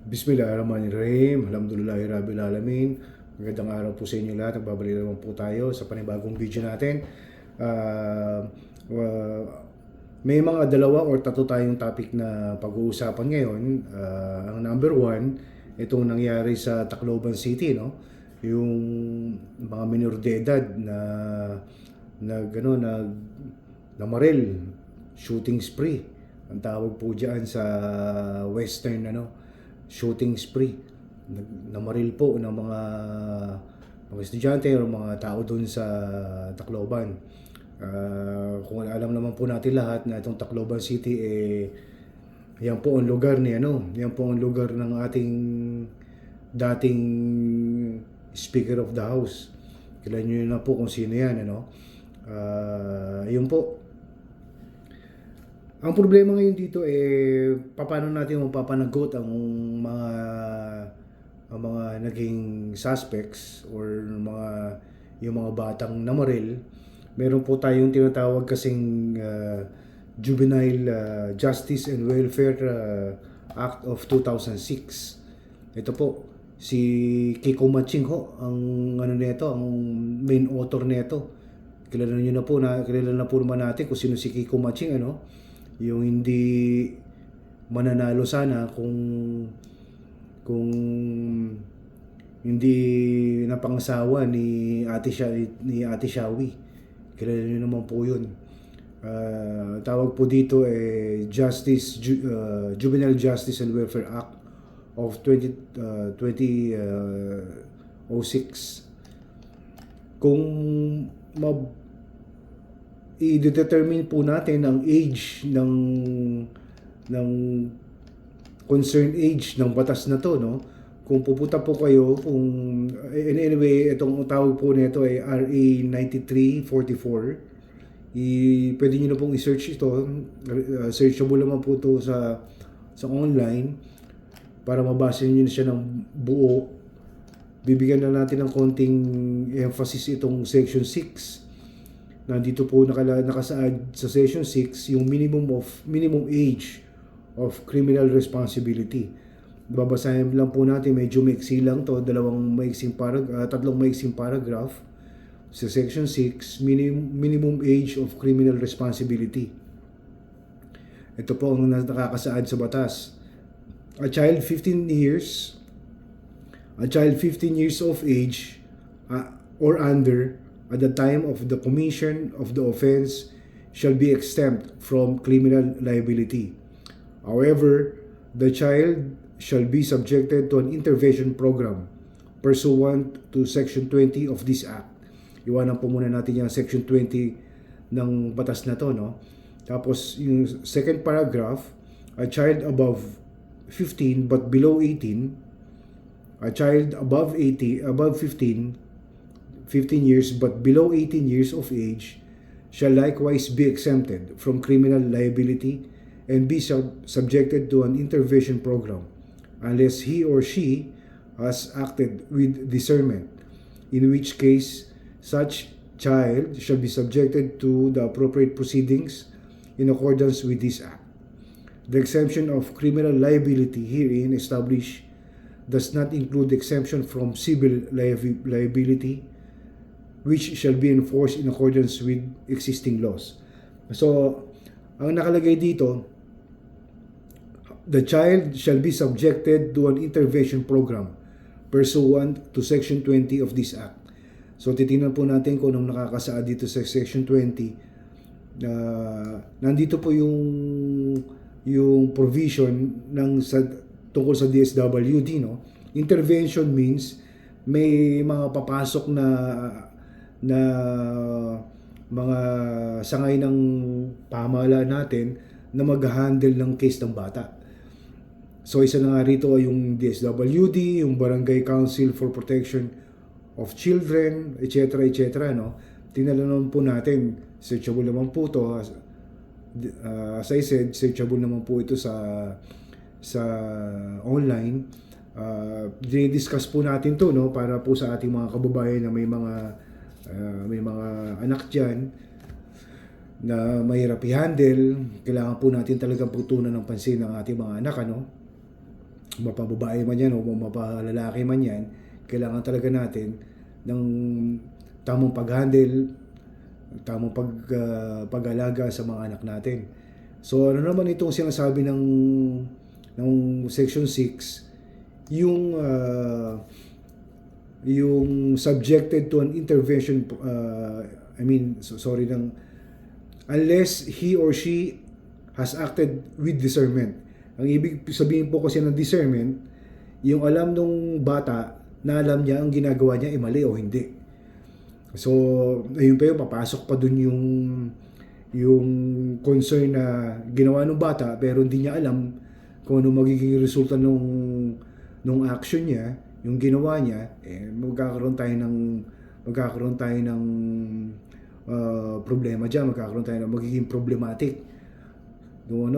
Bismillahirrahmanirrahim. Alhamdulillahirabbil alamin. Magandang araw po sa inyo lahat. Nagbabalik naman po tayo sa panibagong video natin. Ah, uh, may mga dalawa or tatlo tayong topic na pag-uusapan ngayon. Ang number one, itong nangyari sa Tacloban City, no? Yung mga minor de edad na namaril, shooting spree. Ang tawag po diyan sa western shooting spree. Namaril po ng mga estudyante o mga tao doon sa Tacloban. Kung alam naman po natin lahat na itong Tacloban City yan po ang lugar yan po ang lugar ng ating dating Speaker of the House. Kilala niyo na po kung sino yan, yun po. Ang problema ngayon dito paano natin mapapanagot ang mga naging suspects or yung mga batang namaril. Meron po tayong tinatawag kasing Juvenile Justice and Welfare Act of 2006. Ito po si Kiko Matching ho, ang ang main author nito. Kilala na po naman natin kung sino si Kiko Matching, yung hindi mananalo sana kung hindi napangasawa ni Ate Shawi. Kilala niyo naman po yun. Tawag po dito Juvenile Justice and Welfare Act of 2006. Kung i-determine po natin ang age ng concerned age ng batas na to, kung pupunta po kayo, anyway, itong tawag po nito ay RA 9344. Pwede niyo na pong i-search ito. Searchable naman po ito sa online para mabasa niyo na siya ng buo. Bibigyan na natin ng konting emphasis itong section 6. Nandito po nakasaad sa section 6 yung minimum age of criminal responsibility. Babasahin lang po natin, medyo maiksi lang to, tatlong maiksing paragraph sa section 6, minimum age of criminal responsibility. Ito po ang nakakasaad sa batas. A child 15 years of age or under at the time of the commission of the offense shall be exempt from criminal liability. However, the child shall be subjected to an intervention program pursuant to Section 20 of this Act. Iwanan po muna natin yung Section 20 ng batas na to, Tapos, yung second paragraph, a child above 15 but below 18, a child above 15 years but below 18 years of age shall likewise be exempted from criminal liability and be subjected to an intervention program unless he or she has acted with discernment, in which case such child shall be subjected to the appropriate proceedings in accordance with this Act. The exemption of criminal liability herein established does not include exemption from civil liability, which shall be enforced in accordance with existing laws. So, ang nakalagay dito, the child shall be subjected to an intervention program pursuant to Section 20 of this Act. So, titingnan po natin kung anong nakakasaad dito sa Section 20. Nandito po yung provision tungkol sa DSWD, Intervention means may mga papasok na mga sangay ng pamahalaan natin na mag-handle ng case ng bata. So isa na nga rito ay yung DSWD, yung Barangay Council for Protection of Children, etc. Tingnan naman po natin, searchable naman po to. As I said, searchable naman po ito sa online. Dinidiscuss po natin to, para po sa ating mga kababayan na may mga anak dyan na mahirap i-handle. Kailangan po natin talagang putunan ng pansin ng ating mga anak, mapababae man yan o mapalalaki man yan, kailangan talaga natin ng tamang pag-handle, tamang pag-alaga sa mga anak natin. So ano naman itong sinasabi ng Section 6, yung subjected to an intervention, unless he or she has acted with discernment. Ang ibig sabihin po kasi ng discernment, yung alam nung bata na alam niya ang ginagawa niya ay mali o hindi. So, ayun pa yun, papasok pa dun yung concern na ginawa ng bata pero hindi niya alam kung ano magiging resulta nung action niya, yung ginawa niya, magkakaroon tayo ng problema diyan, magkakaroon tayo ng magiging problematic.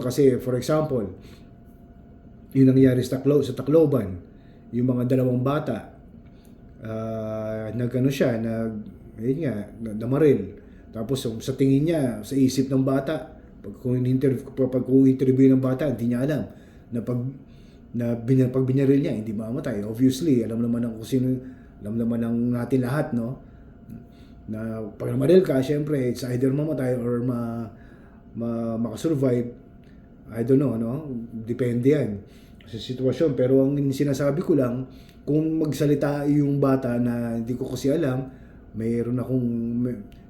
Kasi for example, yung nangyari sa Tacloban, yung mga dalawang bata, namaril. Tapos sa tingin niya, sa isip ng bata, kung interview ng bata, hindi niya alam na pag binaril niya, hindi mamatay. Obviously, alam naman ng natin lahat, no? Na pag namaril ka, syempre, it's either mamatay or makasurvive. I don't know, no? Depende yan sa sitwasyon. Pero ang sinasabi ko lang, kung magsalita yung bata na hindi ko kasi alam,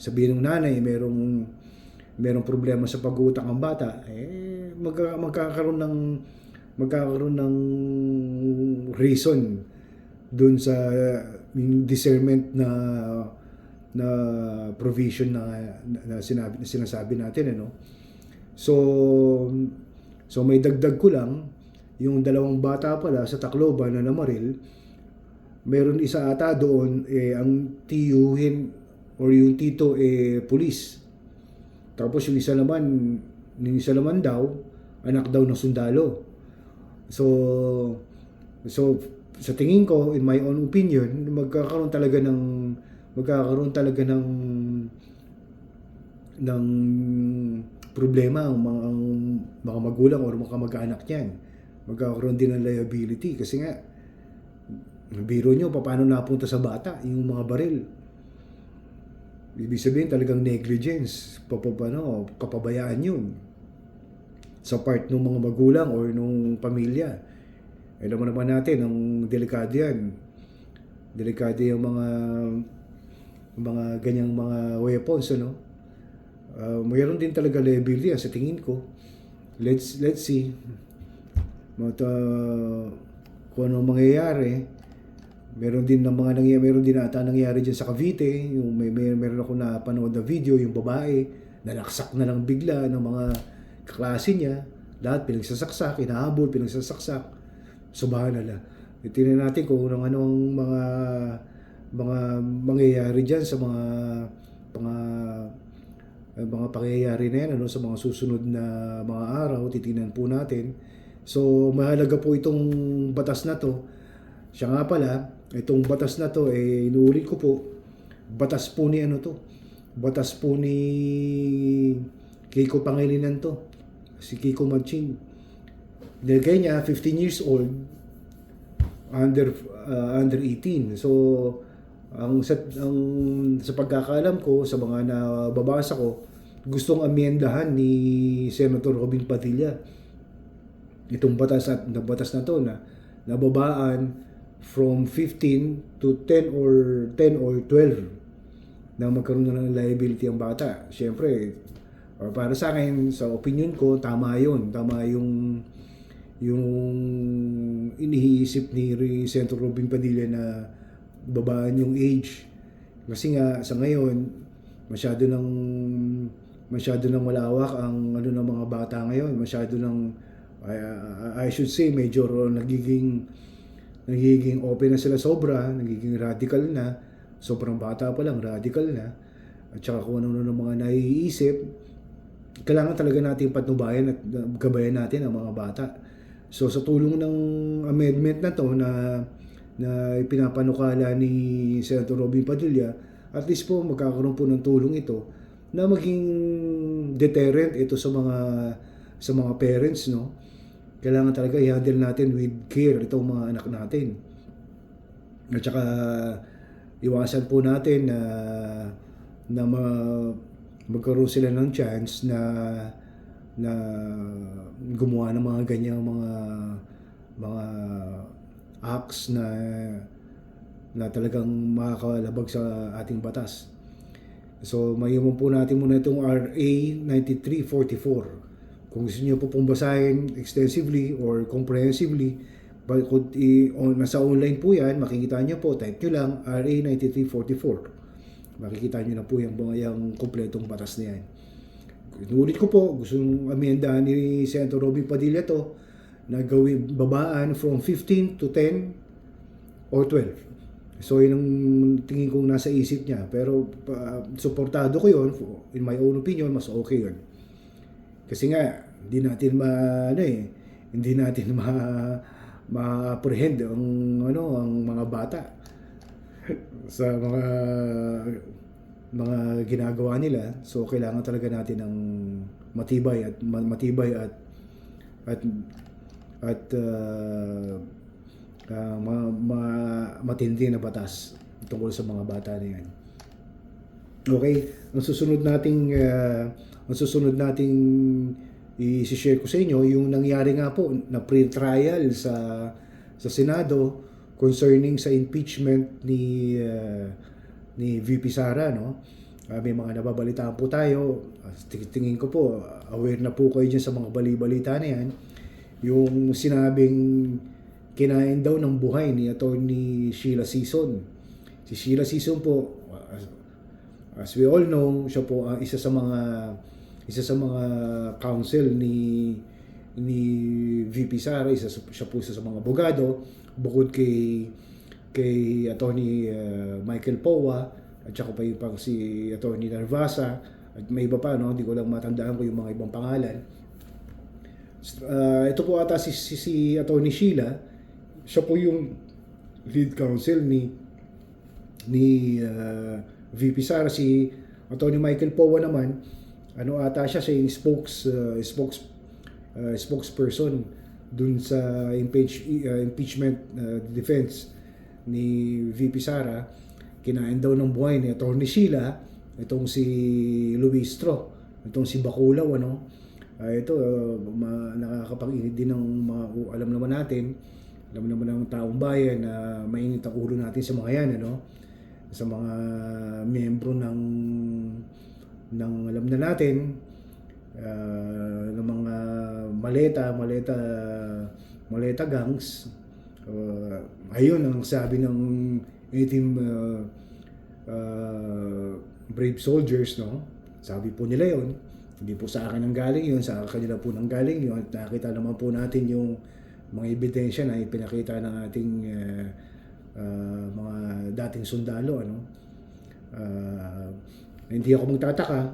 sabihin ng nanay, merong problema sa pag-uutak ng bata, magkakaroon ng reason dun sa discernment na provision na sinasabi natin, no? So may dagdag ko lang, yung dalawang bata pala sa Tacloban na namaril, meron isa ata doon, ang tiyuhin or yung tito pulis. Tapos yung isa naman daw, anak daw ng sundalo. So sa tingin ko, in my own opinion, magkakaroon talaga ng problema ang mga magulang o mga kamag-anak niyan. Magkakaroon din ng liability kasi nga biro nyo paano napunta sa bata yung mga baril. Ibig sabihin talagang negligence, kapabayaan yun sa part ng mga magulang or nung pamilya. Alam mo naman natin, ang delikado yan. Delikado yung mga ganyang mga weapons, ano? Mayroon din talaga liability sa tingin ko. Let's see kung ano mangyayari. Meron din ata nangyayari diyan sa Cavite, yung meron ako napanood na video, yung babae nalaksak na lang bigla ng mga kaklase niya, lahat pinagsasaksak, pinagsasaksak. Subhanallah. Tingnan natin kung anong mga mangyayari diyan sa mga pangyayari na yan, sa mga susunod na mga araw. Titingnan po natin. So mahalaga po itong batas na to. Siya nga pala, itong batas na to, inuulit ko po, batas po ni Kiko Pangilinan to, si Kiko Matching. Nilagay niya 15 years old, under 18. So sa pagkakaalam ko, sa mga nababasa ko, gustong amyendahan ni Senator Robin Padilla itong batas na to, na nababaan from 15 to 10 or 12 na magkaroon na ng liability ang bata. Siyempre, or para sa akin, sa opinion ko, tama yun. Tama yung iniisip ni Senator Robin Padilla na babaan yung age. Kasi nga, sa ngayon, masyado nang malawak ang ng mga bata ngayon. Masyado nang, I should say, medyo nagiging open na sila sobra, nagiging radical na, sobrang bata pa lang, radical na, at saka kung ano ng mga naiisip. Kailangan talaga natin patnubayan at gabayan natin ang mga bata. So sa tulong ng amendment na to na pinapanukala ni Senator Robin Padilla, at least po magkakaroon po ng tulong ito na maging deterrent ito sa mga parents, no, kailangan talaga i-handle natin with care itong mga anak natin. At saka iwasan po natin na magkaroon sila ng chance na gumawa ng mga ganyang mga acts na talagang makakalabag sa ating batas. So, mayroon po natin muna itong RA 9344. Kung gusto niyo po pong basahin extensively or comprehensively, nasa online po yan, makikita niyo po, type nyo lang RA 9344. Makikita niyo na po yung kompletong batas na yan. Inulit ko po, gusto nung amendahan ni Senator Robin Padilla to, na gawin babaan from 15 to 10 or 12. So yun ang tingin kong nasa isip niya, pero suportado ko yun. In my own opinion, mas okay yun. Kasi nga hindi natin ma-apprehend ang mga bata sa mga ginagawa nila. So kailangan talaga natin ng matibay at matindi na batas tungkol sa mga bata na yan. Okay, ang susunod nating i-share ko sa inyo yung nangyari nga po na pre-trial sa Senado concerning sa impeachment ni VP Sara, no? May mga nababalitaan po tayo. Tingin ko po aware na po kayo dyan sa mga bali-balita na yan. Yung sinabing kinain daw ng buhay ni Attorney Sheila Sison. Si Sheila Sison po, as we all know, siya po isa sa mga counsel ni VP Sara, siya po isa sa mga abogado, bukod kay Attorney Michael Powa, at saka pa yung si Attorney Narvasa, at may iba pa, no? Hindi ko lang matandaan ko yung mga ibang pangalan. Ito po ata si Attorney Sheila. Siya po yung lead counsel ni VP Sara. Si Attorney Michael Powa naman, ata siya yung spokesperson dun sa impeachment defense ni VP Sara. Kinain daw ng buhay ni Attorney Sheila itong si Luistro, itong si Baculaw, ito nakakapag-init din ng mga alam naman ng taong bayan na mainit ang ulo natin sa mga yan, sa mga miyembro ng alam na natin, ng mga maleta gangs. Ayun ang sabi ng 18 brave soldiers, no? Sabi po nila yon. Hindi po sa akin ang galing yun, sa kanila po nang galing yun. At nakita naman po natin yung mga ebidensya na ipinakita ng ating mga dating sundalo, hindi ako magtataka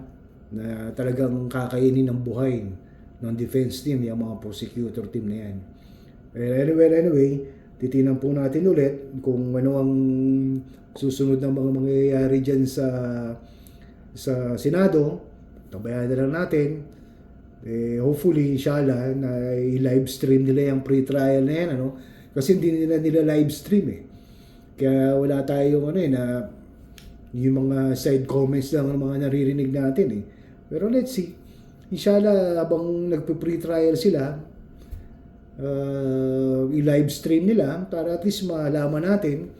na talagang kakainin ng buhay ng defense team, yung mga prosecutor team na yan. Anyway, titinan po natin ulit kung ano ang susunod na mga mangyayari dyan sa Senado. Tabayan na lang natin. Hopefully, inshallah, na i-live stream nila yung pre-trial na yan, Kasi hindi nila live stream, Kaya wala tayong na yung mga side comments lang ng mga naririnig natin, Pero let's see. Inshallah, habang nagpe-pre-trial sila, i-live stream nila para at least malaman natin,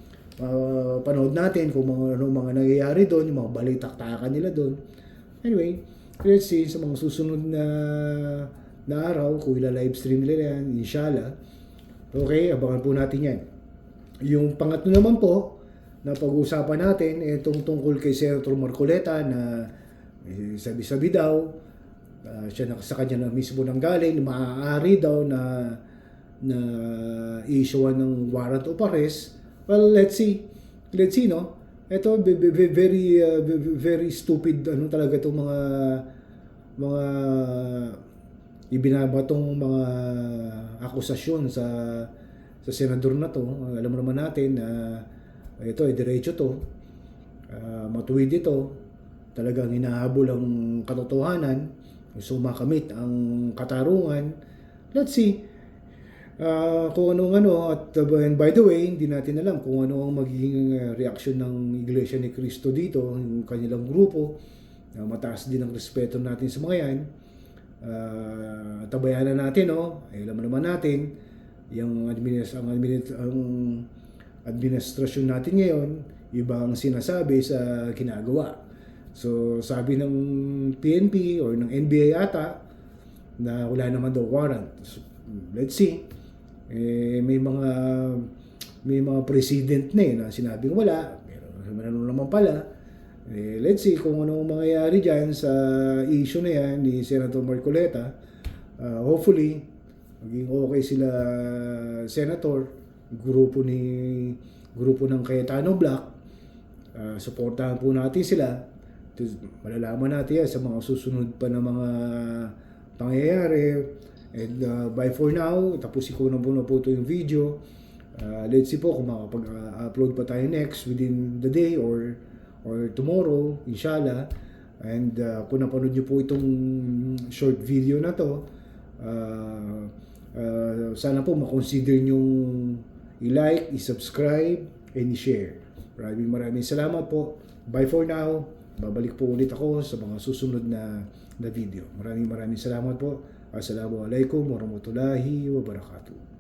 panood natin kung mga nangyayari doon, yung mga balitaktakan nila doon. Anyway, let's see sa mga susunod na araw kung ila-live stream nila yan, inshallah. Okay, abangan po natin yan. Yung pangatlo naman po na pag-uusapan natin, itong tungkol kay Senator Marcoleta na sabi-sabi daw, siya sa kanya na mismo nang galing, maaari daw na i-issuean ng warrant of arrest. Well, let's see, no? Ito very stupid talaga itong mga ibinabatong mga akusasyon sa senador na to. Alam mo naman natin na ito ay diretso to, matuwid ito, talagang hinahabol ang katotohanan, gusto makamit ang katarungan. Let's see. Kung anong ano, at and by the way, hindi natin alam kung ano ang magiging reaksyon ng Iglesia ni Cristo dito, yung kanilang grupo. Mataas din ang respeto natin sa mga yan. Tabayan na natin, no? Alam naman natin, yung ang administrasyon natin ngayon, iba ang sinasabi sa ginagawa. So, sabi ng PNP or ng NBI ata, na wala naman daw warrant. So, let's see. May mga president na na sinabing wala, pero ano naman pala. Let's see kung anong mangyayari dyan sa issue na yan ni Senator Marcoleta. Hopefully maging okay sila, Senator, grupo ng Cayetano Black. Suportahan po natin sila. Malalaman natin yan sa mga susunod pa na mga pangyayari. And by for now, tapusin ko na po ito yung video. Let's see po kung makapag-upload pa tayo next within the day or tomorrow, inshallah. And kung napanood nyo po itong short video na to, sana po makonsider nyong i-like, i-subscribe, and i-share. Maraming salamat po. Bye for now. Babalik po ulit ako sa mga susunod na video. Maraming salamat po. Assalamualaikum warahmatullahi wabarakatuh.